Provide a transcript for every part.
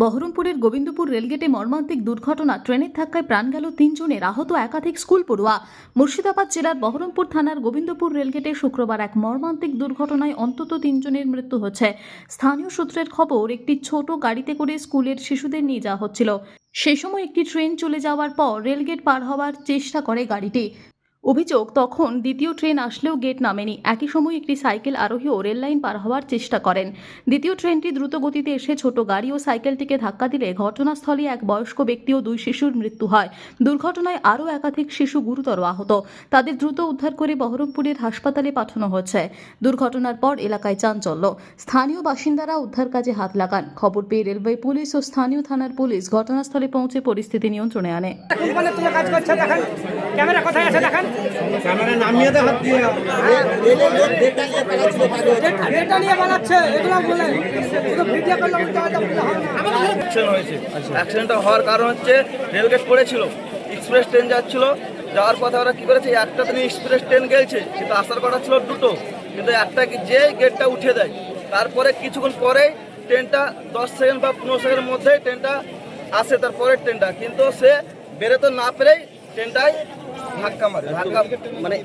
বহরমপুরের গোবিন্দপুর রেলগেটে মর্মান্তিক দুর্ঘটনা। ট্রেনের ধাক্কায় প্রাণ গেল 3 জনের, আহত একাধিক স্কুল পড়ুয়া। মুর্শিদাবাদ জেলার বহরমপুর থানার গোবিন্দপুর রেলগেটে শুক্রবার এক মর্মান্তিক দুর্ঘটনায় অন্তত 3 জনের মৃত্যু হয়েছে। স্থানীয় সূত্রের খবর, একটি ছোট গাড়িতে করে স্কুলের শিশুদের নিয়ে যাওয়া হচ্ছিল। সেই সময় একটি ট্রেন চলে যাওয়ার পর রেলগেট পার হওয়ার চেষ্টা করে গাড়িটি। অভিযোগ, তখন দ্বিতীয় ট্রেন আসলেও গেট নামেনি। একই সময় একটি সাইকেল আরোহীও রেল লাইন পার হওয়ার চেষ্টা করেন। দ্বিতীয় ট্রেনটি দ্রুত গতিতে এসে ছোট গাড়ি ও সাইকেলটিকে ধাক্কা দিলে ঘটনাস্থলে এক বয়স্ক ব্যক্তি ও 2 শিশুর মৃত্যু হয়। দুর্ঘটনায় আরও একাধিক শিশু গুরুতর আহত। তাদের দ্রুত উদ্ধার করে বহরমপুরের হাসপাতালে পাঠানো হয়েছে। দুর্ঘটনার পর এলাকায় চাঞ্চল্য। স্থানীয় বাসিন্দারা উদ্ধার কাজে হাত লাগান। খবর পেয়ে রেলওয়ে পুলিশ ও স্থানীয় থানার পুলিশ ঘটনাস্থলে পৌঁছে পরিস্থিতি নিয়ন্ত্রণে আনে। ক্যামেরা নামিয়ে দে, হাত দিয়ে এটা নিয়ে বানাচ্ছে, এগুলো বলে শুধু ভিডিও করলে উল্টো হবে না। অ্যাক্সিডেন্ট হয়েছে। অ্যাক্সিডেন্টটা হওয়ার কারণ হচ্ছে রেলগেট পড়েছিল, এক্সপ্রেস ট্রেন যাচ্ছিল। যাওয়ার পথে ওরা কী করেছে, একটা দিন এক্সপ্রেস ট্রেন গেছে, কিন্তু আসার কথা ছিল দুটো, কিন্তু একটা কি যে গেটটা উঠে দেয়। তারপরে কিছুক্ষণ পরে ট্রেনটা 10 সেকেন্ড বা 15 সেকেন্ডের মধ্যে ট্রেনটা আসে, তারপরের ট্রেনটা, কিন্তু সে বেরোতে না পেরেই ট্রেনটায় ধাক্কা মারে। মানে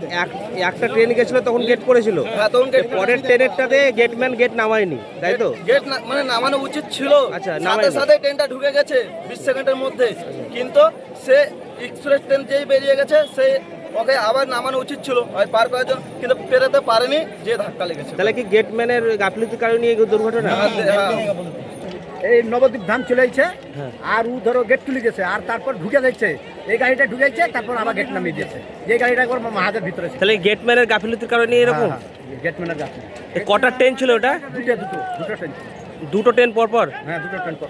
একটা ট্রেন গেছিল তখন গেট করেছিল। হ্যাঁ, তখন গেট পরের ট্রেনেরটাতে গেটম্যান গেট নামায়নি, তাই তো? গেট মানে নামানো উচিত ছিল। আচ্ছা, সাথে সাথে ট্রেনটা ঢুকে গেছে 20 সেকেন্ডের মধ্যে, কিন্তু সে এক্সপ্রেস ট্রেন যেই বেরিয়ে গেছে, সে ওকে আবার নামানো উচিত ছিল পার করার জন্য, কিন্তু পেরোতে পারেনি, যে ধাক্কা লেগেছে। তাহলে কি গেটম্যানের গাফিলতির কারণে এই দুর্ঘটনা? এই নবদ্বীপ ধাম চলে যাচ্ছে, আর ও ধরো গেট তুলে গেছে, আর তারপর ঢুকে যাচ্ছে, এই গাড়িটা ঢুকেছে, তারপর আবার গেট নামিয়ে দিয়েছে, যে গাড়িটা একবার মাহাজের ভিতরে ছিল। তাহলে গেটম্যানের গাফিলতির কারণে এরকম? গেটম্যানের গাছ কটা ট্রেন ছিল ওটা? দুটো ট্রেন। দুটো ট্রেন পর পর? হ্যাঁ, দুটো ট্রেন পর।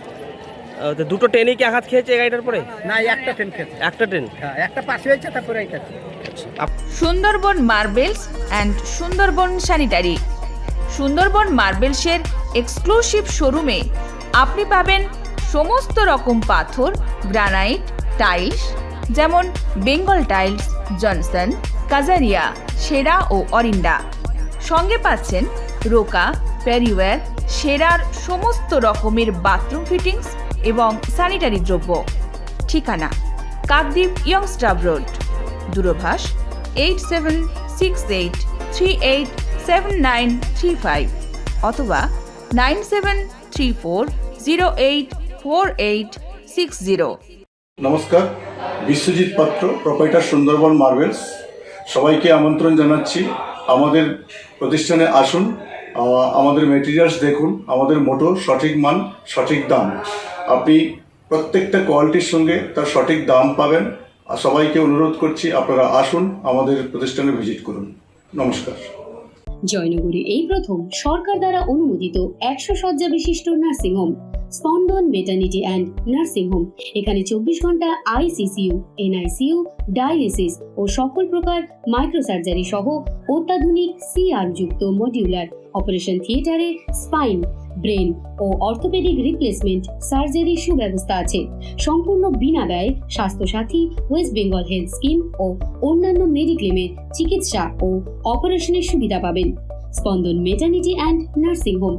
তো দুটো ট্রেনই কি আঘাত খেয়েছে এই গাড়িটার পরে? না, একটা ট্রেন খেয়েছে। একটা ট্রেন? হ্যাঁ, একটা পাশে হয়েছে, তারপরে এইটা। Sundarban marbles and Sundarban sanitary. Sundarban মার্বেলসের এক্সক্লুসিভ শোরুমে আপনি পাবেন সমস্ত রকম পাথর, গ্রানাইট, টাইলস, যেমন বেঙ্গল টাইলস, জনসন, কাজারিয়া, সেরা ও অরিন্ডা। সঙ্গে পাচ্ছেন রোকা, প্যারিওয়্যার, সেরার সমস্ত রকমের বাথরুম ফিটিংস এবং স্যানিটারি দ্রব্য। ঠিকানা: কাকদ্বীপ ইয়ংস্টার রোড, দূরভাষ 8768387935 অথবা 9734084860। নমস্কার, বিশ্বজিৎ পাত্র, প্রোপাইটার সুন্দরবন মার্বেলস। সবাইকে আমন্ত্রণ জানাচ্ছি, আমাদের প্রতিষ্ঠানে আসুন, আমাদের মেটেরিয়ালস দেখুন। আমাদের মোটো সঠিক মান, সঠিক দাম। আপনি প্রত্যেকটা কোয়ালিটির সঙ্গে তার সঠিক দাম পাবেন। আর সবাইকে অনুরোধ করছি, আপনারা আসুন, আমাদের প্রতিষ্ঠানে ভিজিট করুন। নমস্কার। জয়নগরে এই প্রথম সরকার দ্বারা অনুমোদিত 100 শয্যা বিশিষ্ট নার্সিংহোম স্পন্দন মেটার্নিটি অ্যান্ড নার্সিং হোম। এখানে 24 ঘন্টা আইসিসিইউ, এনআইসিইউ, ডায়ালিসিস ও সকল প্রকার মাইক্রোসার্জারি সহ অত্যাধুনিক সিআর যুক্ত মডিউলার অপারেশন থিয়েটারে স্পাইন, ব্রেন ও অর্থোপেডিক রিপ্লেসমেন্ট সার্জারির সুব্যবস্থা আছে। সম্পূর্ণ বিনা ব্যয় Swasthyasathi, West Bengal health scheme ও অন্যান্য মেডিক্লেমের চিকিৎসা ও অপারেশনের সুবিধা পাবেন। Spandan maternity and nursing home,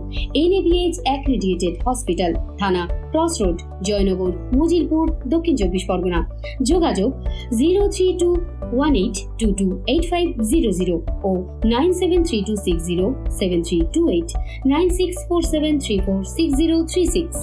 NABH accredited hospital, Thana cross road, Joynagar, Majilpur, Dakshin 24 Pargana. যোগাযোগ 03218228500 ও 9732607328, 9647346036।